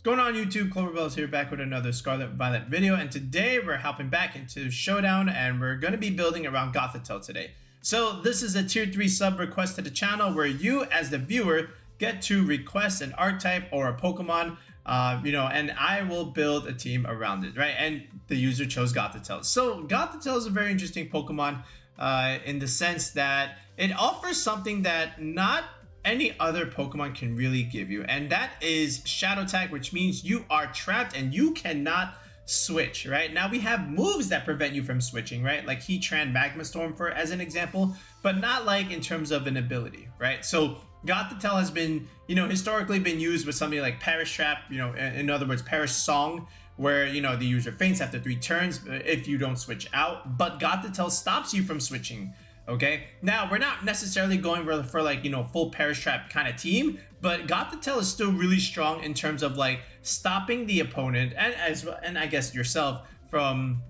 Going on YouTube, Cloverbell's here back with another Scarlet Violet video, and today we're hopping back into Showdown and we're going to be building around Gothitelle today. So this is a tier 3 sub request to the channel where you as the viewer get to request an archetype or a Pokemon, and I will build a team around it, right? And the user chose Gothitelle. So Gothitelle is a very interesting Pokemon in the sense that it offers something that not any other Pokemon can really give you, and that is Shadow Tag, which means you are trapped and you cannot switch. Right now we have moves that prevent you from switching, right? Like Heatran, Magma Storm for as an example, but not like in terms of an ability, right? So Gothitelle has been, historically been used with something like Perish Trap, in other words, Perish Song, where the user faints after 3 turns if you don't switch out, but Gothitelle stops you from switching. Okay, now we're not necessarily going for like full Perish Trap kind of team, but Gothitelle is still really strong in terms of like stopping the opponent and I guess yourself from,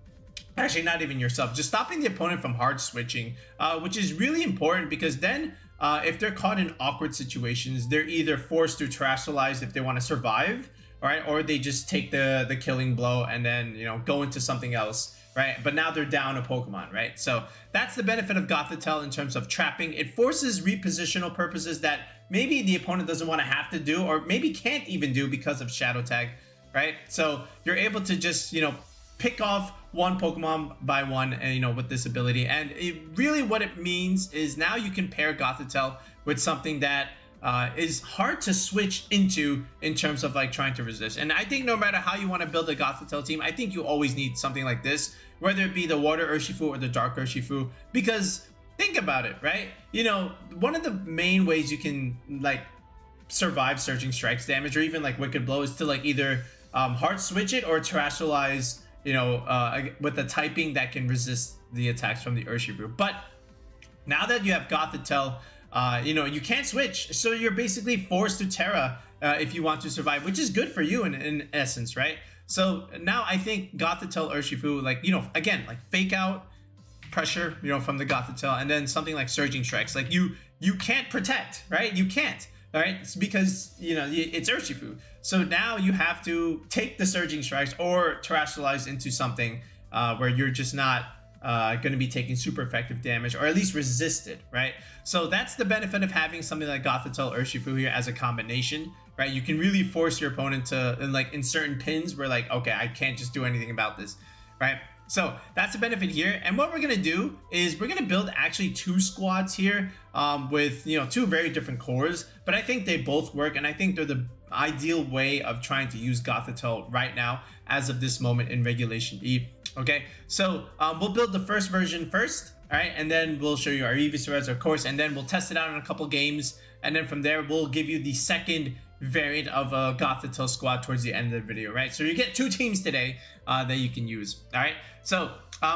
actually not even yourself, just stopping the opponent from hard switching, which is really important because then if they're caught in awkward situations, they're either forced to terastalize if they want to survive, right, or they just take the killing blow and then go into something else. Right, but now they're down a Pokemon, right? So that's the benefit of Gothitelle in terms of trapping. It forces repositional purposes that maybe the opponent doesn't want to have to do, or maybe can't even do because of Shadow Tag, right? So you're able to just, pick off one Pokemon by one, and with this ability. And really what it means is now you can pair Gothitelle with something that is hard to switch into in terms of like trying to resist. And I think no matter how you want to build a Gothitelle team, I think you always need something like this, whether it be the Water Urshifu or the Dark Urshifu, because think about it, right? One of the main ways you can like survive Surging Strikes damage or even like Wicked Blow is to like either hard switch it or terastalize, with a typing that can resist the attacks from the Urshifu. But now that you have Gothitelle, you can't switch, so you're basically forced to Terra if you want to survive, which is good for you in essence, right? So now I think Gothitelle Urshifu, like, again, like fake out pressure, from the Gothitelle, and then something like Surging Strikes, like you can't protect, right? You can't, all right? It's because, it's Urshifu. So now you have to take the Surging Strikes or terastalize into something where you're just not going to be taking super effective damage, or at least resist it, right? So that's the benefit of having something like Gothitelle Urshifu here as a combination, right? You can really force your opponent to, in certain pins where like, okay, I can't just do anything about this, right? So that's the benefit here. And what we're going to do is we're going to build actually 2 squads here with, 2 very different cores, but I think they both work, and I think they're the ideal way of trying to use Gothitelle right now as of this moment in regulationE. Okay, so we'll build the first version first, all right, and then we'll show you our Evisares, of course, and then we'll test it out in a couple games, and then from there we'll give you the second variant of a Gothitelle squad towards the end of the video, right? So you get 2 teams today that you can use, all right? So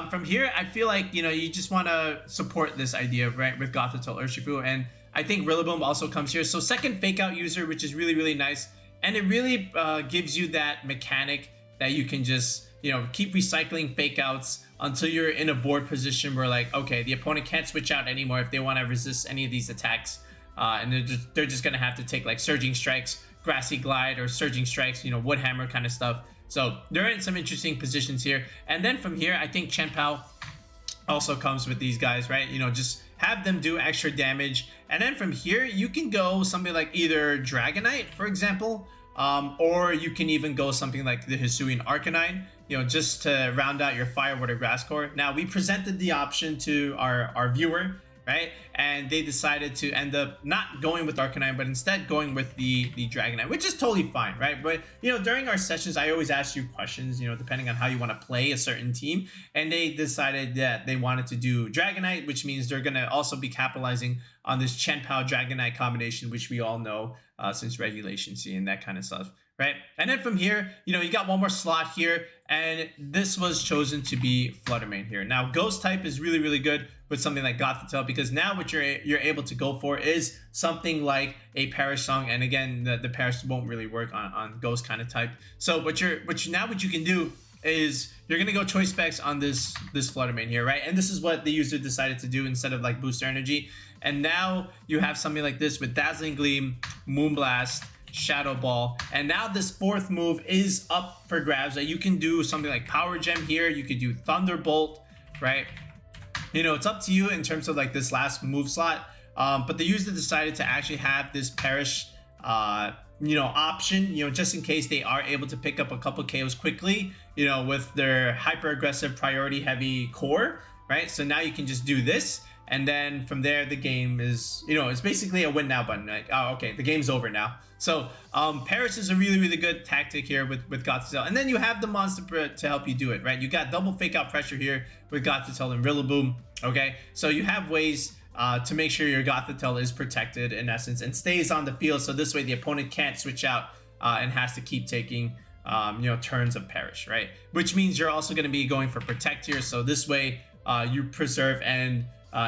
from here, I feel like, you just want to support this idea, right, with Gothitelle Urshifu, and I think Rillaboom also comes here. So second fake out user, which is really, really nice, and it really gives you that mechanic that you can just keep recycling fake outs until you're in a board position where like, okay, the opponent can't switch out anymore if they want to resist any of these attacks, and they're just gonna have to take like Surging Strikes, Grassy Glide, or Surging Strikes, Wood Hammer kind of stuff. So they're in some interesting positions here. And then from here, I think Chien-Pao also comes with these guys, right? Just have them do extra damage, and then from here you can go something like either Dragonite, for example, or you can even go something like the Hisuian Arcanine, just to round out your Fire, Water, Grass core. Now we presented the option to our viewer, right, and they decided to end up not going with Arcanine, but instead going with the Dragonite, which is totally fine, right? But during our sessions, I always ask you questions, depending on how you want to play a certain team, and they decided that they wanted to do Dragonite, which means they're going to also be capitalizing on this Chien-Pao Dragonite combination, which we all know since regulationE and that kind of stuff, right? And then from here, you got one more slot here, and this was chosen to be Flutter Mane here. Now Ghost type is really, really good with something like Gothitelle, because now what you're able to go for is something like a Perish Song, and again, the Perish won't really work on Ghost kind of type. So what you can do is you're gonna go Choice Specs on this Flutter Mane here, right? And this is what the user decided to do instead of like Booster Energy. And now you have something like this with Dazzling Gleam, Moonblast, Shadow Ball. And now this fourth move is up for grabs. You can do something like Power Gem here. You could do Thunderbolt, right? You know, it's up to you in terms of like this last move slot. But the user decided to actually have this Perish, you know, option, you know, just in case they are able to pick up a couple KOs quickly, you know, with their hyper aggressive priority heavy core, right? So now you can just do this, and then from there the game is, you know, it's basically a win now button. Like, oh, okay, the game's over now. So Perish is a really good tactic here with Gothitelle, and then you have the monster to help you do it, right? You got double fake out pressure here with Gothitelle and Rillaboom. Okay, so you have ways to make sure your Gothitelle is protected in essence and stays on the field, so this way the opponent can't switch out and has to keep taking you know, turns of Perish, right? Which means you're also going to be going for protect here, so this way you preserve and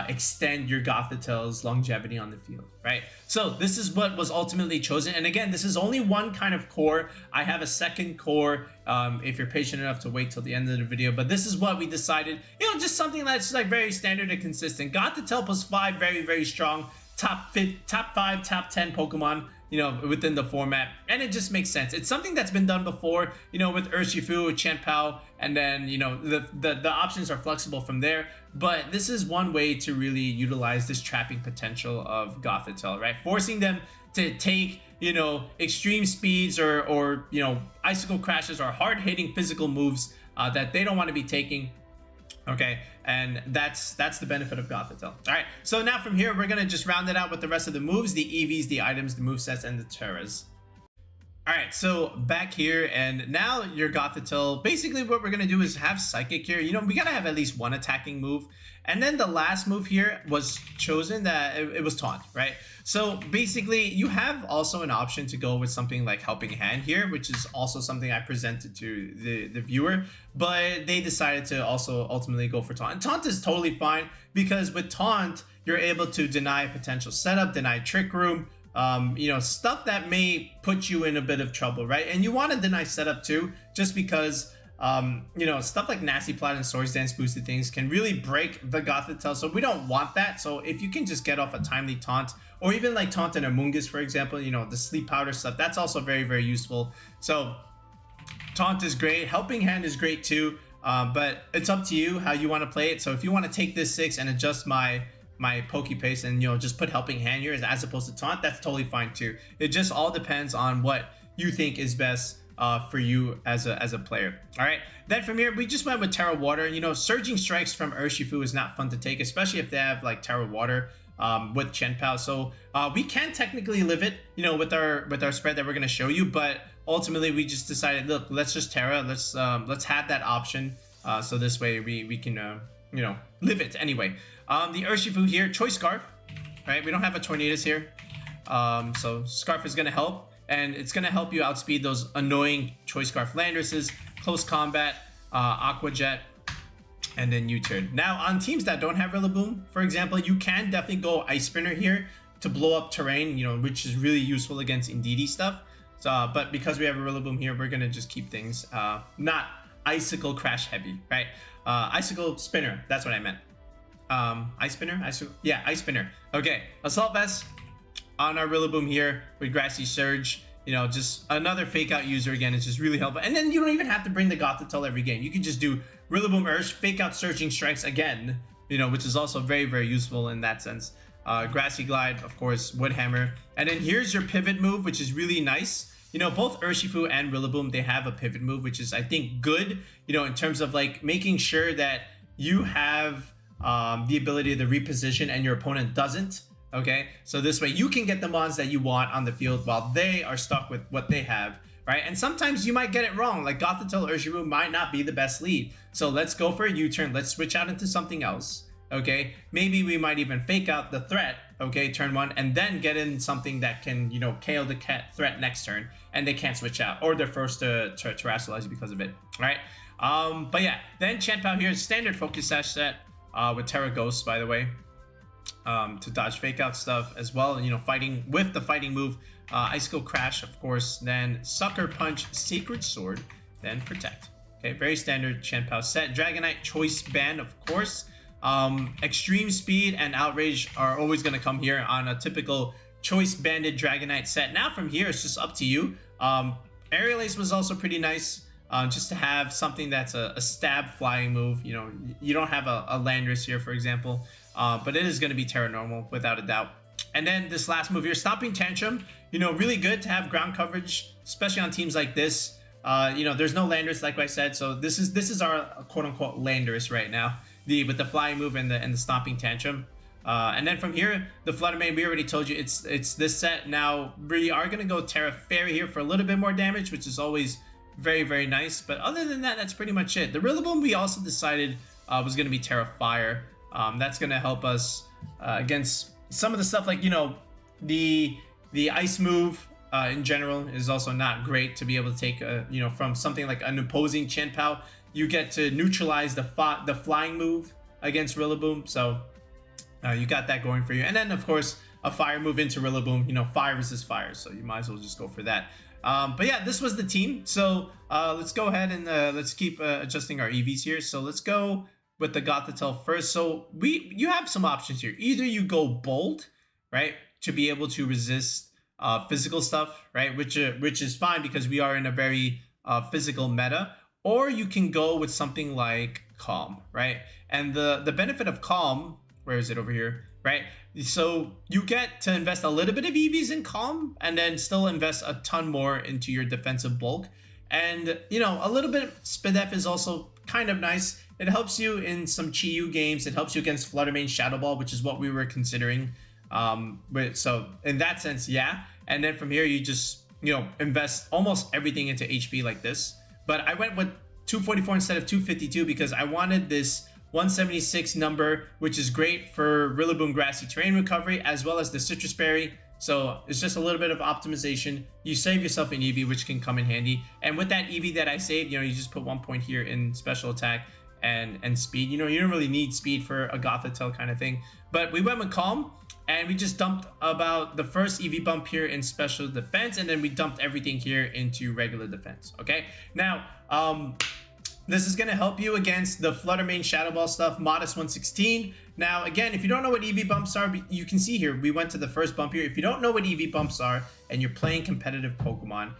extend your Gothitelle's longevity on the field, right? So this is what was ultimately chosen, and again, this is only one kind of core. I have a second core if you're patient enough to wait till the end of the video, but this is what we decided, you know, just something that's like very standard and consistent. Gothitelle +5, very strong, top 5, top 10 Pokemon, you know, within the format, and it just makes sense. It's something that's been done before, you know, with Urshifu, with Chien-Pao, and then, you know, the options are flexible from there. But this is one way to really utilize this trapping potential of Gothitelle, right? Forcing them to take, you know, extreme speeds or you know, icicle crashes or hard-hitting physical moves that they don't want to be taking. Okay, and that's the benefit of Gothitelle. All right, so now from here we're gonna just round it out with the rest of the moves, the EVs, the items, the movesets, and the Terras. All right, so back here, and now your Gothitelle, basically what we're gonna do is have Psychic here. You know, we gotta have at least one attacking move, and then the last move here was chosen that it was Taunt, right? So basically you have also an option to go with something like Helping Hand here, which is also something I presented to the viewer, but they decided to also ultimately go for Taunt. And Taunt is totally fine, because with Taunt you're able to deny potential setup, deny Trick Room, you know, stuff that may put you in a bit of trouble, right? And you want to deny setup too, just because you know, stuff like Nasty Plot and Swords Dance boosted things can really break the Gothitelle, so we don't want that. So if you can just get off a timely Taunt, or even like Taunt and Amoonguss, for example, you know, the Sleep Powder stuff, that's also very useful. So Taunt is great, Helping Hand is great too, but it's up to you how you want to play it. So if you want to take this 6 and adjust my Pokepaste and, you know, just put Helping Hand here as opposed to Taunt, that's totally fine too. It just all depends on what you think is best for you as a player. All right, then from here we just went with Terra Water. You know, Surging Strikes from Urshifu is not fun to take, especially if they have like Terra Water with Chien-Pao. So we can technically live it, you know, with our spread that we're going to show you, but ultimately we just decided, look, let's just Terra, let's have that option, so this way we can you know, live it anyway. The Urshifu here, Choice Scarf, right? We don't have a Tornadus here, so Scarf is going to help, and it's going to help you outspeed those annoying Choice Scarf Landresses, Close Combat, Aqua Jet, and then U-Turn. Now on teams that don't have Rillaboom, for example, you can definitely go Ice Spinner here to blow up terrain, you know, which is really useful against Indeedee stuff. So, but because we have a Rillaboom here, we're gonna just keep things not Icicle Crash heavy, right? Icicle Spinner, that's what I meant. Ice Spinner? Yeah, Ice Spinner. Okay, Assault Vest on our Rillaboom here with Grassy Surge. You know, just another fake out user again. It's just really helpful. And then you don't even have to bring the Gothitelle every game. You can just do Rillaboom Ursh, fake out Surging Strikes again, you know, which is also very useful in that sense. Grassy Glide, of course, Wood Hammer. And then here's your pivot move, which is really nice. You know, both Urshifu and Rillaboom, they have a pivot move, which is, I think, good, you know, in terms of like making sure that you have the ability to reposition and your opponent doesn't. Okay, so this way you can get the mons that you want on the field while they are stuck with what they have, right? And sometimes you might get it wrong, like Gothitelle Urshifu might not be the best lead. So let's go for a U-turn, let's switch out into something else, okay? Maybe we might even fake out the threat, okay, turn 1, and then get in something that can, you know, KO the threat next turn, and they can't switch out, or they're forced to terastalize because of it, right? But yeah, then Chien-Pao here, standard Focus Sash set with Terra Ghost, by the way. To dodge fake out stuff as well, you know, fighting with the fighting move, Icicle Crash, of course, then Sucker Punch, Sacred Sword, then Protect. Okay, very standard Chien-Pao set. Dragonite Choice Band, of course. Extreme Speed and Outrage are always going to come here on a typical Choice Banded Dragonite set. Now from here, it's just up to you. Aerial Ace was also pretty nice. Just to have something that's a stab flying move. You know, you don't have a Landorus here, for example, but it is going to be Terra Normal without a doubt. And then this last move here, Stomping Tantrum, you know, really good to have ground coverage, especially on teams like this. You know, there's no Landorus, like I said, so this is our quote-unquote Landorus right now, with the flying move and the Stomping Tantrum. And then from here, the Flutter Mane, we already told you it's this set. Now we are going to go Terra Fairy here for a little bit more damage, which is always very, very nice. But other than that, that's pretty much it. The Rillaboom we also decided was going to be Terra Fire. That's going to help us against some of the stuff like, you know, the ice move in general is also not great to be able to take, you know, from something like an opposing Chien-Pao. You get to neutralize the flying move against Rillaboom. So you got that going for you. And then, of course, a fire move into Rillaboom. You know, fire resist fire, so you might as well just go for that. But yeah, this was the team. So let's go ahead and let's keep adjusting our EVs here. So let's go with the Gothitelle first. So you have some options here. Either you go bold, right, to be able to resist physical stuff, right, which is fine because we are in a very physical meta. Or you can go with something like Calm, right? And the benefit of Calm, where is it over here, right? So you get to invest a little bit of EVs in Calm and then still invest a ton more into your defensive bulk. And, you know, a little bit of SpDef is also kind of nice. It helps you in some Chi-Yu games. It helps you against Flutter Mane Shadow Ball, which is what we were considering. So in that sense, yeah. And then from here, you just, you know, invest almost everything into HP like this. But I went with 244 instead of 252 because I wanted this 176 number, which is great for Rillaboom Grassy Terrain Recovery, as well as the Citrus Berry. So it's just a little bit of optimization. You save yourself an EV, which can come in handy. And with that EV that I saved, you know, you just put 1 point here in special attack and speed. You know, you don't really need speed for a Gothitelle kind of thing. But we went with Calm, and we just dumped about the first EV bump here in special defense, and then we dumped everything here into regular defense. Okay, now this is going to help you against the Flutter Mane Shadow Ball stuff, Modest 116. Now, again, if you don't know what EV bumps are, you can see here, we went to the first bump here. If you don't know what EV bumps are and you're playing competitive Pokemon,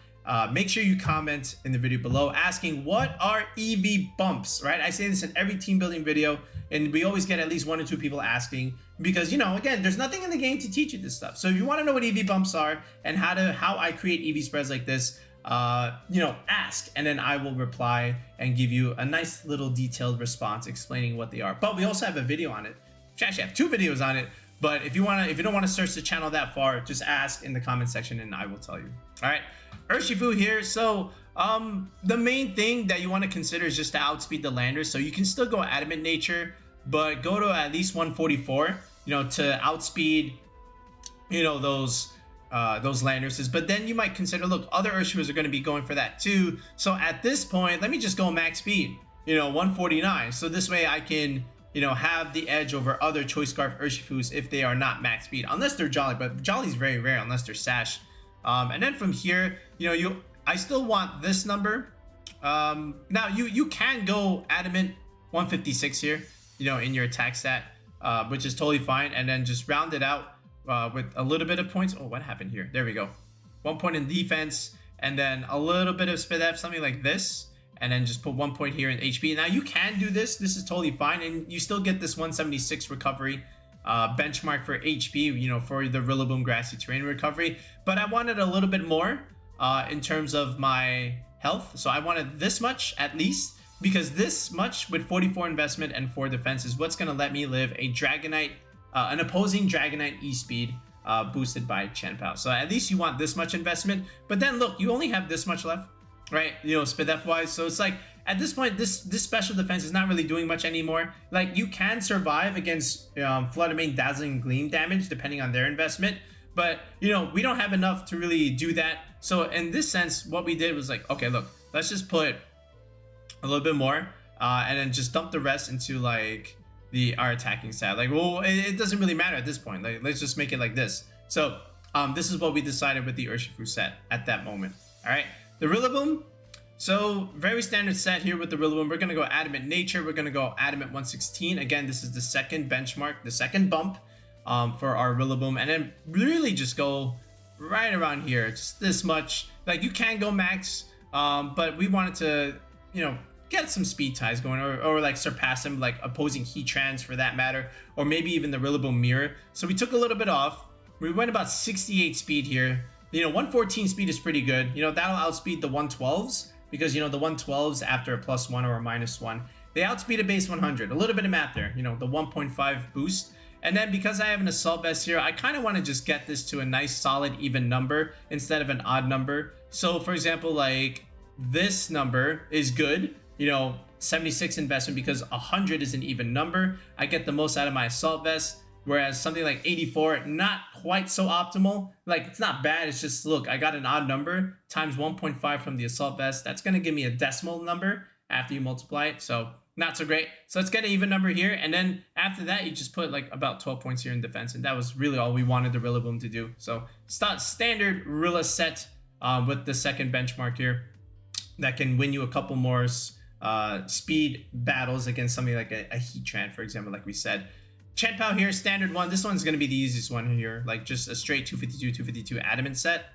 make sure you comment in the video below asking what are EV bumps, right? I say this in every team building video, and we always get at least 1 or 2 people asking because, you know, again, there's nothing in the game to teach you this stuff. So if you want to know what EV bumps are and how I create EV spreads like this, you know, ask, and then I will reply and give you a nice little detailed response explaining what they are. But we also have a video on it. We actually have 2 videos on it. But if you don't want to search the channel that far, just ask in the comment section and I will tell you. All right, Urshifu here. So the main thing that you want to consider is just to outspeed the Landorus. So you can still go Adamant Nature, but go to at least 144, you know, to outspeed, you know, those Landoruses. But then you might consider, look, other Urshifus are going to be going for that too. So at this point, let me just go max speed, you know, 149. So this way I can, you know, have the edge over other Choice Scarf Urshifus if they are not max speed, unless they're Jolly. But Jolly's very rare unless they're Sash. And then from here, you know, I still want this number. Now you can go Adamant 156 here, you know, in your attack stat, which is totally fine, and then just round it out with a little bit of points. Oh, what happened here? There we go. 1 point in defense, and then a little bit of SpDef, something like this, and then just put 1 point here in HP. Now you can do this. This is totally fine, and you still get this 176 recovery benchmark for HP, you know, for the Rillaboom Grassy Terrain Recovery. But I wanted a little bit more in terms of my health, so I wanted this much at least, because this much with 44 investment and 4 defense is what's going to let me live a Dragonite, an opposing Dragonite E-Speed boosted by Chien-Pao. So at least you want this much investment. But then look, you only have this much left, right? You know, SpDef wise. So it's like at this point, this special defense is not really doing much anymore. Like you can survive against Flutter Mane Dazzling Gleam damage depending on their investment. But you know, we don't have enough to really do that. So in this sense, what we did was like, okay, look, let's just put a little bit more and then just dump the rest into like our attacking stat. Like, well, it doesn't really matter at this point. Like, let's just make it like this. So this is what we decided with the Urshifu set at that moment. All right, the Rillaboom. So very standard set here with the Rillaboom. We're gonna go Adamant Nature. We're gonna go Adamant 116. Again, this is the second benchmark, the second bump. for our Rillaboom, and then really just go right around here, just this much. Like, you can go max, but we wanted to, you know, get some speed ties going, or like surpass them, like opposing Heatrans for that matter, or maybe even the Rillaboom mirror. So we took a little bit off. We went about 68 speed here. You know, 114 speed is pretty good. You know, that'll outspeed the 112s, because, you know, the 112s after a +1 or a -1, they outspeed a base 100. A little bit of math there, you know, the 1.5 boost. And then because I have an Assault Vest here, I kind of want to just get this to a nice solid even number instead of an odd number. So for example, like this number is good, you know, 76 investment, because 100 is an even number. I get the most out of my Assault Vest, whereas something like 84, not quite so optimal. Like, it's not bad, it's just, look, I got an odd number times 1.5 from the Assault Vest. That's going to give me a decimal number after you multiply it, so not so great. So let's get an even number here, and then after that, you just put like about 12 points here in defense, and that was really all we wanted the Rillaboom to do. So standard Rilla set with the second benchmark here that can win you a couple more speed battles against something like a Heatran, for example, like we said. Chien-Pao here, standard one. This one's going to be the easiest one here, like just a straight 252 adamant set.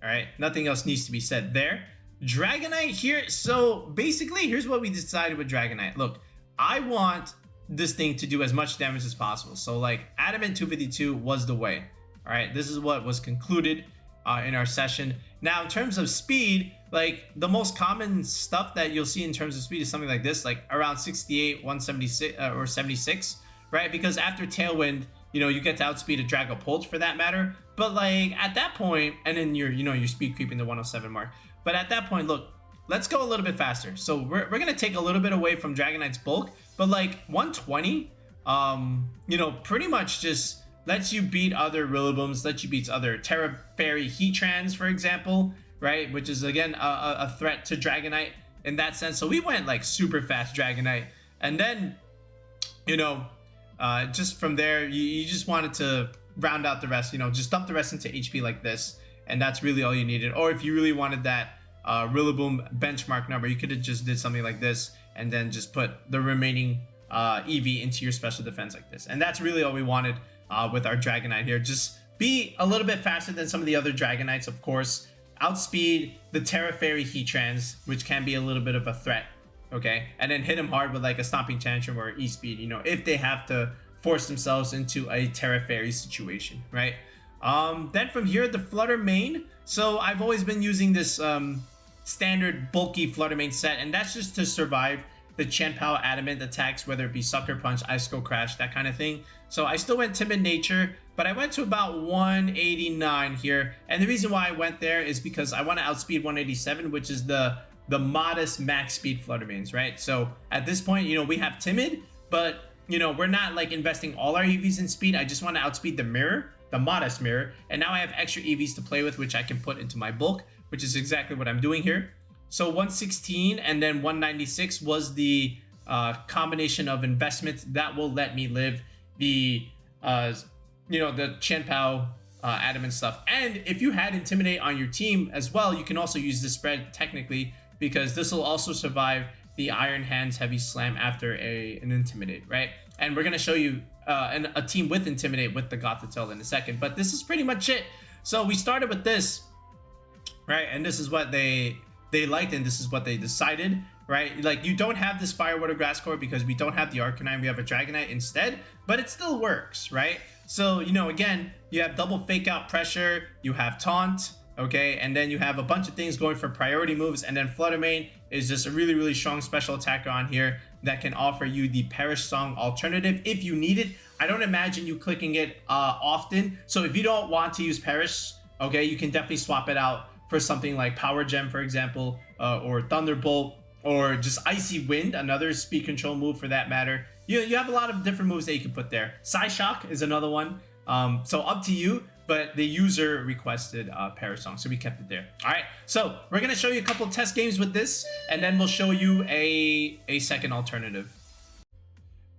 All right, nothing else needs to be said there. Dragonite here. So basically, here's what we decided with Dragonite. Look, I want this thing to do as much damage as possible. So like adamant 252 was the way. All right, this is what was concluded in our session. Now, in terms of speed, like the most common stuff that you'll see in terms of speed is something like this, like around 68, 176, or 76, right? Because after Tailwind, you know, you get to outspeed a Dragapult for that matter. But like at that point, and then you're, you know, your speed creeping the 107 mark. But at that point, look, let's go a little bit faster. So we're gonna take a little bit away from Dragonite's bulk, but like 120, you know, pretty much just lets you beat other Rillabooms, lets you beat other Terra Fairy Heatrans, for example, right? Which is again a threat to Dragonite in that sense. So we went like super fast Dragonite, and then, you know, just from there, you just wanted to round out the rest, you know, just dump the rest into HP like this, and that's really all you needed. Or if you really wanted that Rillaboom benchmark number, you could have just did something like this and then just put the remaining EV into your special defense like this. And that's really all we wanted with our Dragonite here. Just be a little bit faster than some of the other Dragonites, of course. Outspeed the Terra Fairy Heatrans, which can be a little bit of a threat, okay? And then hit them hard with like a Stomping Tantrum or E-Speed, you know, if they have to force themselves into a Terra Fairy situation, right? Then from here, the Flutter Mane. So I've always been using this standard bulky Flutter Mane set, and that's just to survive the Chien-Pao adamant attacks, whether it be Sucker Punch, Icicle Crash, that kind of thing. So I still went Timid Nature, but I went to about 189 here. And the reason why I went there is because I want to outspeed 187, which is the modest max speed Flutter Manes, right? So at this point, you know, we have Timid, but, you know, we're not like investing all our EVs in speed. I just want to outspeed the mirror, the modest mirror. And now I have extra EVs to play with, which I can put into my bulk, which is exactly what I'm doing here. So 116 and then 196 was the combination of investments that will let me live the, you know, the Chien-Pao adamant stuff. And if you had Intimidate on your team as well, you can also use this spread technically, because this will also survive the Iron Hands Heavy Slam after an Intimidate, right? And we're going to show you a team with Intimidate with the Gothitelle in a second, but this is pretty much it. So we started with this, right? And this is what they liked, and this is what they decided, right? Like, you don't have this Fire Water Grass Core because we don't have the Arcanine, we have a Dragonite instead, but it still works, right? So, you know, again, you have double Fake Out Pressure, you have Taunt, okay, and then you have a bunch of things going for priority moves, and then Flutter Mane is just a really, really strong special attacker on here that can offer you the Perish Song alternative if you need it. I don't imagine you clicking it often, so if you don't want to use Perish, okay, you can definitely swap it out for something like Power Gem, for example, or Thunderbolt, or just Icy Wind, another speed control move for that matter. You have a lot of different moves that you can put there. Psyshock is another one. So up to you, but the user requested Perish Song, so we kept it there. All right, so we're gonna show you a couple test games with this, and then we'll show you a second alternative.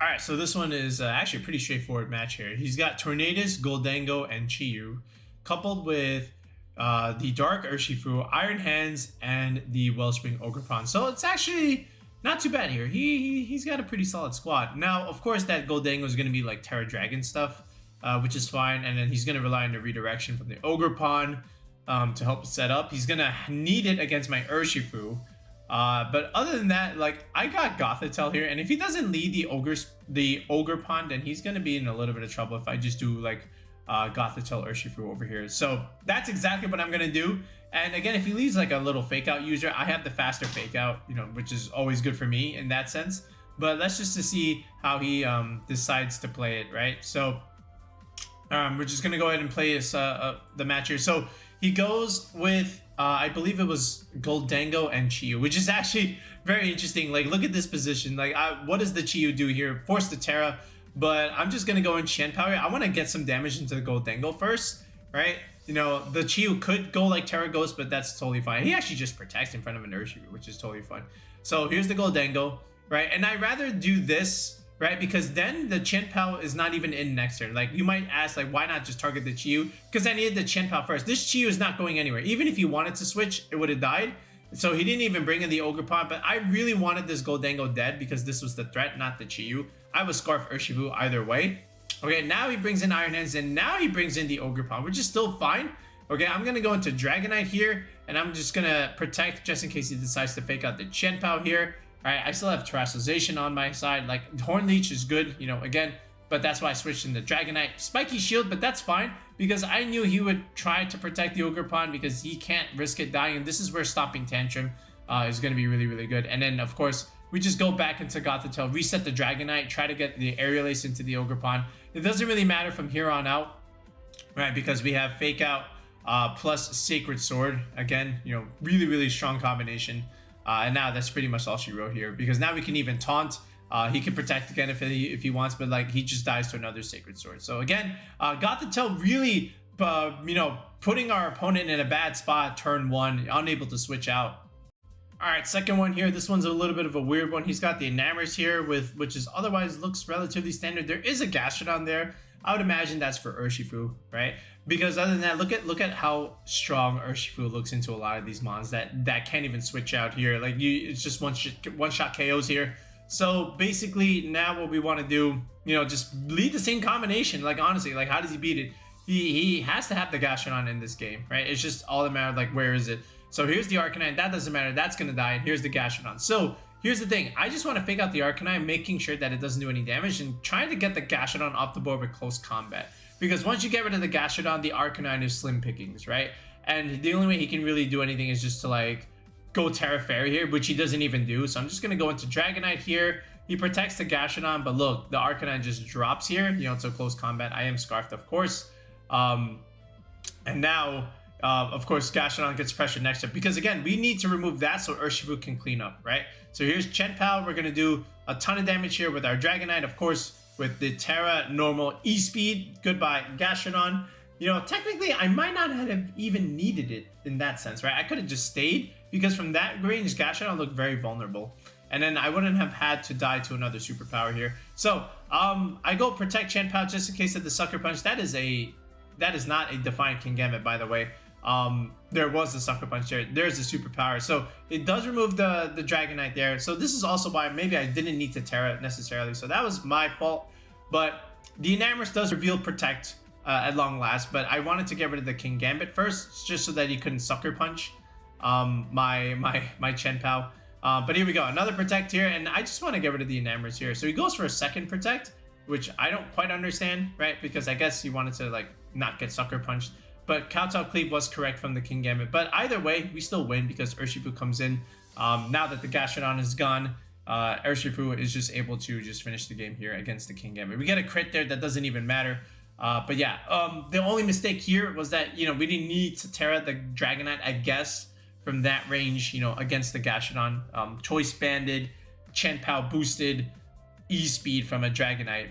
All right, so this one is actually a pretty straightforward match here. He's got Tornadus, Gholdengo, and Chi-Yu, coupled with the Dark Urshifu, Iron Hands, and the Wellspring Ogerpon. So it's actually not too bad here. He's got a pretty solid squad. Now, of course, that Gholdengo is going to be like Terra Dragon stuff, which is fine. And then he's going to rely on the redirection from the Ogerpon to help set up. He's going to need it against my Urshifu. But other than that, like, I got Gothitelle here, and if he doesn't lead the Ogerpon, then he's gonna be in a little bit of trouble if I just do like Gothitelle Urshifu over here. So that's exactly what I'm gonna do. And again, if he leaves like a little fake out user, I have the faster fake out, you know, which is always good for me in that sense. But that's just to see how he decides to play it, right? So we're just gonna go ahead and play this, the match here. So he goes with I believe it was Gholdengo and Chiyu, which is actually very interesting. Like, look at this position. Like, what does the Chiyu do here? Force the Terra, but I'm just gonna go in Chien-Pao here. I want to get some damage into the Gholdengo first, right? You know, the Chiyu could go like Terra Ghost, but that's totally fine. He actually just protects in front of an Urshifu, which is totally fun. So here's the Gholdengo, right? And I'd rather do this, right? Because then the Chien-Pao is not even in next turn. Like, you might ask, like, why not just target the Chiyu? Because I needed the Chien-Pao first. This Chiyu is not going anywhere. Even if he wanted to switch, it would have died. So he didn't even bring in the Ogerpon. But I really wanted this Gholdengo dead because this was the threat, not the Chiyu. I would Scarf Urshifu either way. Okay, now he brings in Iron Hands, and now he brings in the Ogerpon, which is still fine. Okay, I'm going to go into Dragonite here, and I'm just going to protect just in case he decides to fake out the Chien-Pao here. Alright, I still have terastalization on my side. Like, Horn Leech is good, you know, again, but that's why I switched into Dragonite. Spiky Shield, but that's fine because I knew he would try to protect the Ogerpon because he can't risk it dying. And this is where Stopping Tantrum is going to be really, really good. And then, of course, we just go back into Gothitelle, reset the Dragonite, try to get the Aerial Ace into the Ogerpon. It doesn't really matter from here on out, right? Because we have Fake Out plus Sacred Sword. Again, you know, really, really strong combination. And now that's pretty much all she wrote here because now we can even taunt. He can protect again if he wants, but like he just dies to another Sacred Sword. So again, Gothitelle really, you know, putting our opponent in a bad spot turn one, unable to switch out. All right, second one here. This one's a little bit of a weird one. He's got the Enamorus here which is otherwise looks relatively standard. There is a Gastrodon there. I would imagine that's for Urshifu, right? Because other than that, look at how strong Urshifu looks into a lot of these mons that can't even switch out here. Like it's just one shot KOs here. So basically, now what we want to do, you know, just lead the same combination. Like honestly, like how does he beat it? He has to have the Gastrodon in this game, right? It's just all that matters. Like where is it? So here's the Arcanine. That doesn't matter. That's gonna die. And here's the Gastrodon. So here's the thing. I just want to fake out the Arcanine, making sure that it doesn't do any damage, and trying to get the Gastrodon off the board with close combat. Because once you get rid of the Gastrodon, the Arcanine is slim pickings, right? And the only way he can really do anything is just to like go Terra Fairy here, which he doesn't even do. So I'm just gonna go into Dragonite here. He protects the Gastrodon, but look, the Arcanine just drops here. You know, it's a close combat. I am Scarfed, of course. And now, of course, Gastrodon gets pressured next up because again, we need to remove that so Urshifu can clean up, right? So here's Chien-Pao. We're gonna do a ton of damage here with our Dragonite, of course, with the Terra normal E-Speed. Goodbye, Gastrodon. You know, technically, I might not have even needed it in that sense, right? I could have just stayed because from that range, Gastrodon looked very vulnerable. And then I wouldn't have had to die to another superpower here. So, I go protect Chien-Pao just in case of the Sucker Punch. That is not a Defiant Kingambit, by the way. There was the Sucker Punch there. There's the superpower. So it does remove the Dragonite there. So this is also why maybe I didn't need to Terra necessarily. So that was my fault. But the Enamorus does reveal Protect at long last. But I wanted to get rid of the Kingambit first, just so that he couldn't Sucker Punch my Chien-Pao. But here we go. Another Protect here. And I just want to get rid of the Enamorus here. So he goes for a second Protect, which I don't quite understand, right? Because I guess he wanted to like not get Sucker Punched. But Kowtow Cleave was correct from the Kingambit. But either way, we still win because Urshifu comes in. Now that the Gastrodon is gone, Urshifu is just able to just finish the game here against the Kingambit. We get a crit there. That doesn't even matter. But yeah, the only mistake here was that, you know, we didn't need to Terra the Dragonite, I guess, from that range, you know, against the Gastrodon. Choice Banded, Chien-Pao boosted, E-Speed from a Dragonite.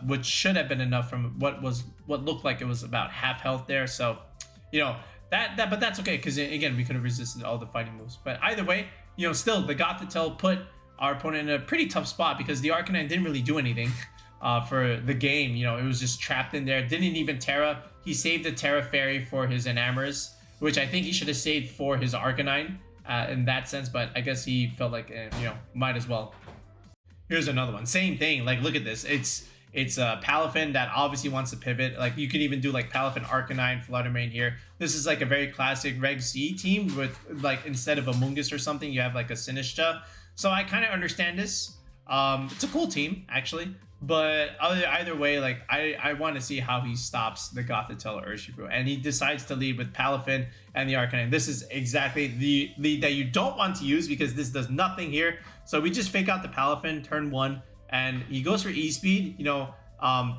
Which should have been enough from what looked like it was about half health there. So, you know, but that's okay because again we could have resisted all the fighting moves. But either way, you know, still the Gothitelle put our opponent in a pretty tough spot because the Arcanine didn't really do anything for the game. You know, it was just trapped in there. Didn't even Terra. He saved the Terra Fairy for his Enamorus, which I think he should have saved for his Arcanine in that sense. But I guess he felt like you know, might as well. Here's another one. Same thing. Like, look at this. It's a Palafin that obviously wants to pivot. Like you could even do like Palafin Arcanine Flutter Mane here. This is like a very classic Reg C team with like instead of a Mungus or something, you have like a Sinistcha. So I kind of understand this. It's a cool team actually. But either way, like I want to see how he stops the Gothitelle Urshifu, and he decides to lead with Palafin and the Arcanine. This is exactly the lead that you don't want to use because this does nothing here. So we just fake out the Palafin turn 1, and he goes for E-Speed. You know,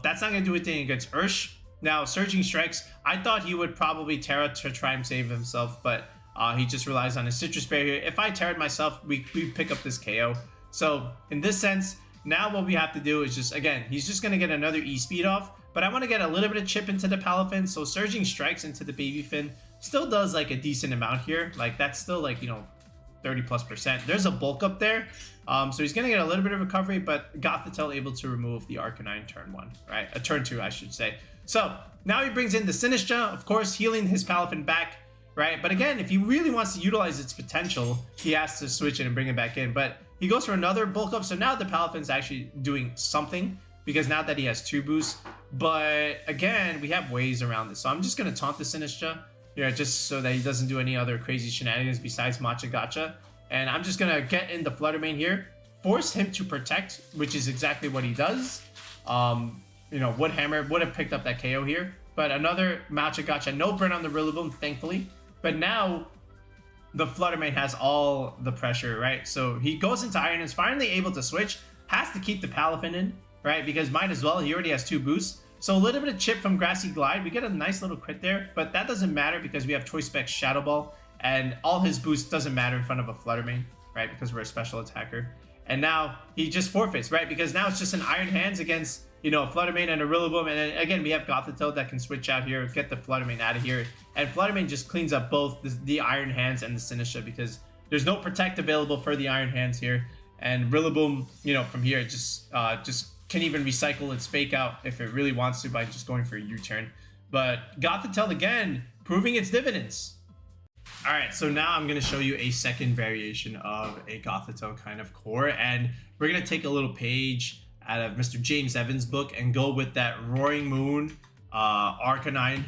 that's not gonna do anything against Ursh. Now Surging Strikes, I thought he would probably Terra to try and save himself, but he just relies on his Citrus Berry here. If I Terra'd myself, we pick up this KO. So in this sense. Now what we have to do is just, again, he's just going to get another E-Speed off, but I want to get a little bit of chip into the Palafin, so Surging Strikes into the Baby Fin still does like a decent amount here. Like that's still like, you know, 30+%. There's a bulk up there, so he's going to get a little bit of recovery, but Gothitelle able to remove the Arcanine turn 1, right? Turn 2, I should say. So now he brings in the Sinistcha, of course, healing his Palafin back, right? But again, if he really wants to utilize its potential, he has to switch it and bring it back in, but he goes for another bulk up, so now the Palafin's actually doing something because now that he has 2 boosts. But again, we have ways around this. So I'm just going to taunt the Sinistcha here just so that he doesn't do any other crazy shenanigans besides Matcha Gacha. And I'm just going to get in the Flutter Mane here, force him to protect, which is exactly what he does. You know, Wood Hammer would have picked up that KO here. But another Matcha Gacha, no burn on the Rillaboom, thankfully. But now the Flutter Mane has all the pressure, right? So he goes into Iron, is finally able to switch, has to keep the Palafin in, right? Because might as well, he already has 2 boosts. So a little bit of chip from Grassy Glide. We get a nice little crit there, but that doesn't matter because we have Choice Specs Shadow Ball, and all his boosts doesn't matter in front of a Flutter Mane, right? Because we're a special attacker. And now he just forfeits, right? Because now it's just an Iron Hands against, you know, Flutter Mane and a Rillaboom. And then again, we have Gothitelle that can switch out here, get the Flutter Mane out of here. And Flutter Mane just cleans up both the Iron Hands and the Sinistcha because there's no Protect available for the Iron Hands here. And Rillaboom, you know, from here, it just can even recycle its Fake Out if it really wants to by just going for a U-turn. But Gothitelle again, proving its dividends. All right, so now I'm going to show you a second variation of a Gothitelle kind of core. And we're going to take a little page out of Mr. James Evans' book and go with that Roaring Moon, Arcanine,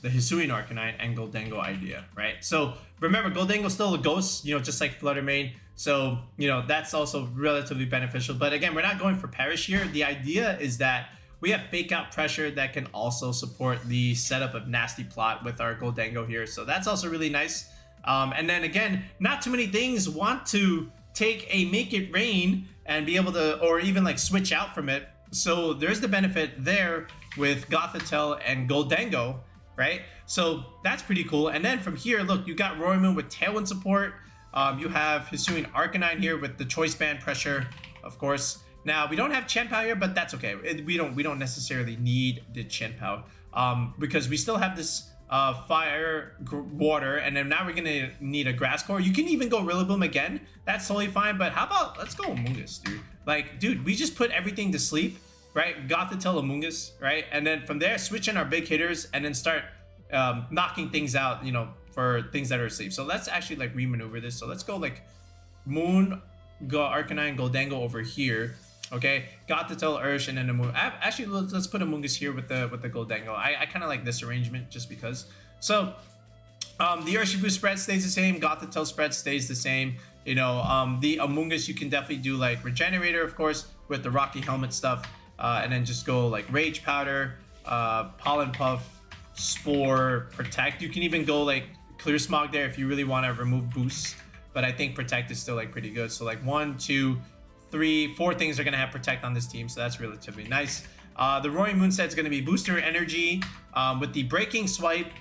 the Hisuian Arcanine, and Gholdengo idea, right? So remember, Gholdengo's still a ghost, you know, just like Flutter Mane. So, you know, that's also relatively beneficial. But again, we're not going for Perish here. The idea is that we have Fake Out Pressure that can also support the setup of Nasty Plot with our Gholdengo here. So that's also really nice. And then again, not too many things want to take a Make It Rain and be able to, or even like switch out from it. So there's the benefit there with Gothitelle and Gholdengo, right? So that's pretty cool. And then from here, look, you got Roaring Moon with Tailwind support. You have Hisuian Arcanine here with the Choice Band pressure, of course. Now we don't have Chien-Pao here, but that's okay. We don't necessarily need the Chien-Pao because we still have this fire, water, and then now we're gonna need a grass core. You can even go Rillaboom again. That's totally fine. But how about let's go Amoonguss, dude? Like, dude, we just put everything to sleep, right? Gothitelle Amoonguss, right? And then from there, switch in our big hitters and then start knocking things out, you know, for things that are asleep. So let's actually like remaneuver this. So let's go like Moon, Arcanine, Gholdengo over here. Okay, Gothitelle Ursh, and then a Moon. Actually, let's put Amoonguss here with the Gholdengo. I kind of like this arrangement just because. So, the Urshifu spread stays the same. Gothitelle spread stays the same. You know, the Amoonguss you can definitely do like Regenerator, of course, with the Rocky Helmet stuff, and then just go like Rage Powder, Pollen Puff, Spore, Protect. You can even go like Clear Smog there if you really want to remove boosts. But I think Protect is still like pretty good. So like 1, 2, 3, 4 things are going to have Protect on this team, so that's relatively nice. The Roaring Moon set is going to be Booster Energy with the Breaking Swipe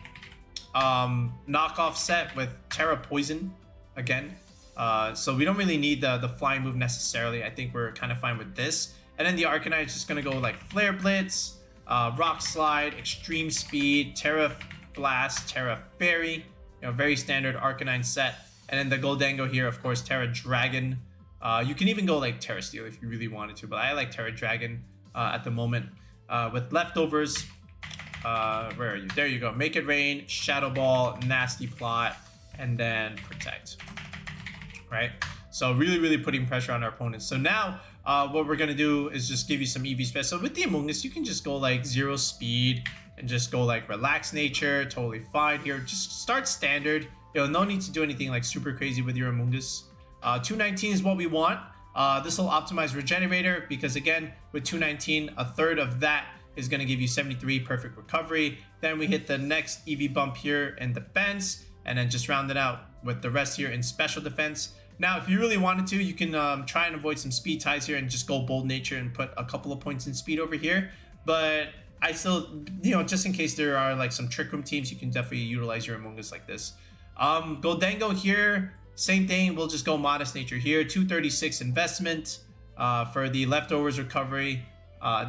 knockoff set with Terra Poison again. So we don't really need the Flying move necessarily. I think we're kind of fine with this. And then the Arcanine is just going to go like Flare Blitz, Rock Slide, Extreme Speed, Terra Blast, Terra Fairy. You know, very standard Arcanine set. And then the Gholdengo here, of course, Terra Dragon. You can even go like Terra Steel if you really wanted to, but I like Terra Dragon at the moment. With leftovers, where are you? There you go. Make It Rain, Shadow Ball, Nasty Plot, and then Protect. Right? So really putting pressure on our opponents. So now what we're gonna do is just give you some EV specs. So with the Among Us, you can just go like 0 speed and just go like relaxed nature, totally fine here. Just start standard. No need to do anything like super crazy with your Among Us. 219 is what we want. This will optimize regenerator because again, with 219, a third of that is going to give you 73 perfect recovery. Then we hit the next EV bump here in defense, and then just round it out with the rest here in special defense. Now, if you really wanted to, you can try and avoid some speed ties here and just go bold nature and put a couple of points in speed over here. But I still, just in case there are like some trick room teams, you can definitely utilize your Among Us like this. Gholdengo here, same thing. We'll just go modest nature here. 236 investment for the leftovers recovery.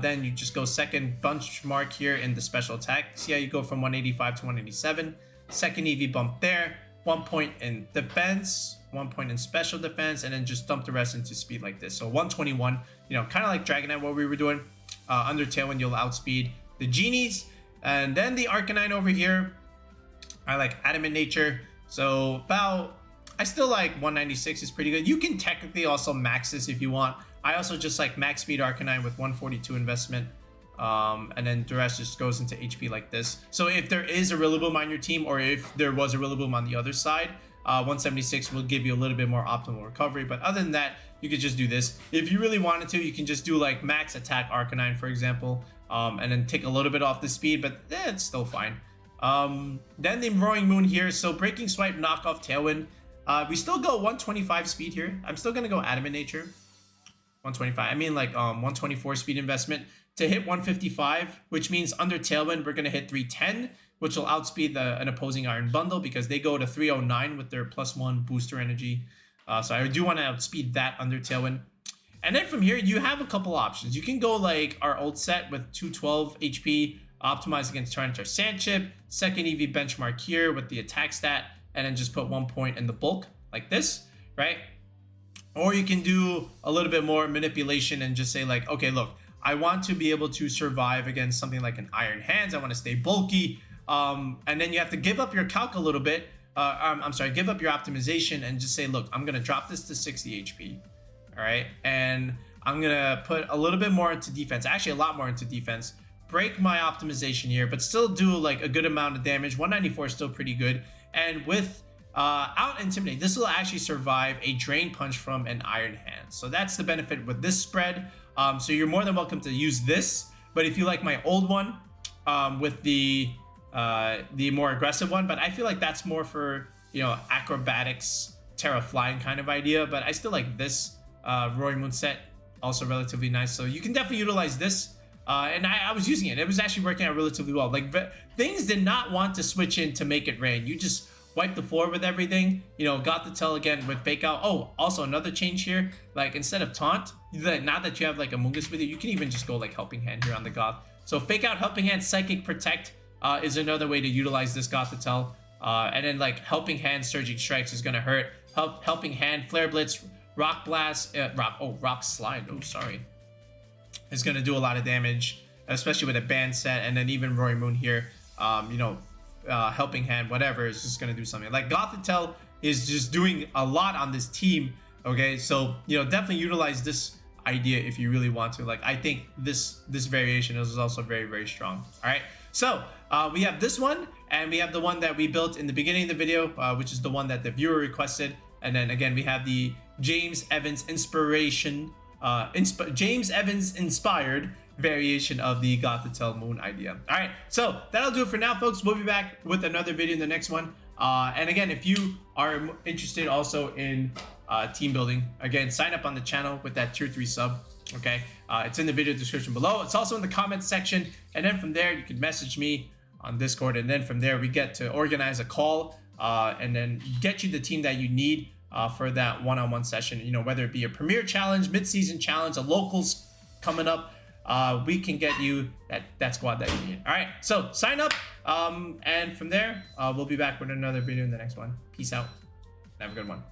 Then you just go second benchmark here in the special attack. See how you go from 185 to 187. Second EV bump there. 1 point in defense, 1 point in special defense, and then just dump the rest into speed like this. So 121, kind of like Dragonite, what we were doing. Under Tailwind, you'll outspeed the Genies. And then the Arcanine over here, I like Adamant Nature. So I still like 196 is pretty good. You can technically also max this if you want. I also just like max speed Arcanine with 142 investment. And then the rest just goes into HP like this. So if there is a Rillaboom on your team, or if there was a Rillaboom on the other side, 176 will give you a little bit more optimal recovery. But other than that, you could just do this. If you really wanted to, you can just do like max attack Arcanine, for example, and then take a little bit off the speed, but it's still fine. Then the Roaring Moon here. So Breaking Swipe, knockoff Tailwind. We still go 125 speed here. I'm still gonna go Adamant Nature. 125. I mean like 124 speed investment to hit 155, which means under Tailwind we're gonna hit 310, which will outspeed an opposing Iron Bundle because they go to 309 with their +1 booster energy. So I do want to outspeed that under Tailwind. And then from here you have a couple options. You can go like our old set with 212 HP, optimized against Tyranitar Sandchip, second EV benchmark here with the attack stat, and then just put 1 point in the bulk like this, right? Or you can do a little bit more manipulation and just say like, okay, look, I want to be able to survive against something like an Iron Hands. I want to stay bulky. And then you have to give up your calc a little bit. I'm sorry, give up your optimization and just say, look, I'm going to drop this to 60 HP. All right. And I'm going to put a little bit more into defense, actually a lot more into defense, break my optimization here, but still do like a good amount of damage. 194 is still pretty good. And with out Intimidate, this will actually survive a Drain Punch from an Iron Hand. So that's the benefit with this spread. So you're more than welcome to use this. But if you like my old one with the more aggressive one, but I feel like that's more for, acrobatics, terra flying kind of idea. But I still like this Roaring Moon set, also relatively nice. So you can definitely utilize this. And I was using it. It was actually working out relatively well. Like things did not want to switch in to make it rain. You just wipe the floor with everything. Gothitelle again with Fake Out. Oh, also another change here. Like instead of Taunt, now that you have like Among Us with you can even just go like Helping Hand here on the Goth. So Fake Out, Helping Hand, Psychic Protect is another way to utilize this Gothitelle. And then like Helping Hand, Surging Strikes is gonna hurt. Helping Hand, Flare Blitz, Rock Blast, Rock Slide. Oh, sorry. Is gonna do a lot of damage, especially with a band set, and then even Roaring Moon here. Helping Hand, whatever, is just gonna do something. Like Gothitelle is just doing a lot on this team. Okay, so definitely utilize this idea if you really want to. Like I think this variation is also very, very strong. All right, so we have this one, and we have the one that we built in the beginning of the video, which is the one that the viewer requested. And then again, we have the James Evans James Evans inspired variation of the Gothitelle Moon idea. All right, so that'll do it for now, folks. We'll be back with another video in the next one. And again, if you are interested also in team building, again, sign up on the channel with that tier 3 sub. Okay, it's in the video description below. It's also in the comments section, and then from there you can message me on Discord, and then from there we get to organize a call and then get you the team that you need for that one-on-one session. Whether it be a premier challenge, mid-season challenge, a locals coming up, we can get you that squad that you need. All right, so sign up, and from there we'll be back with another video in the next one. Peace out, have a good one.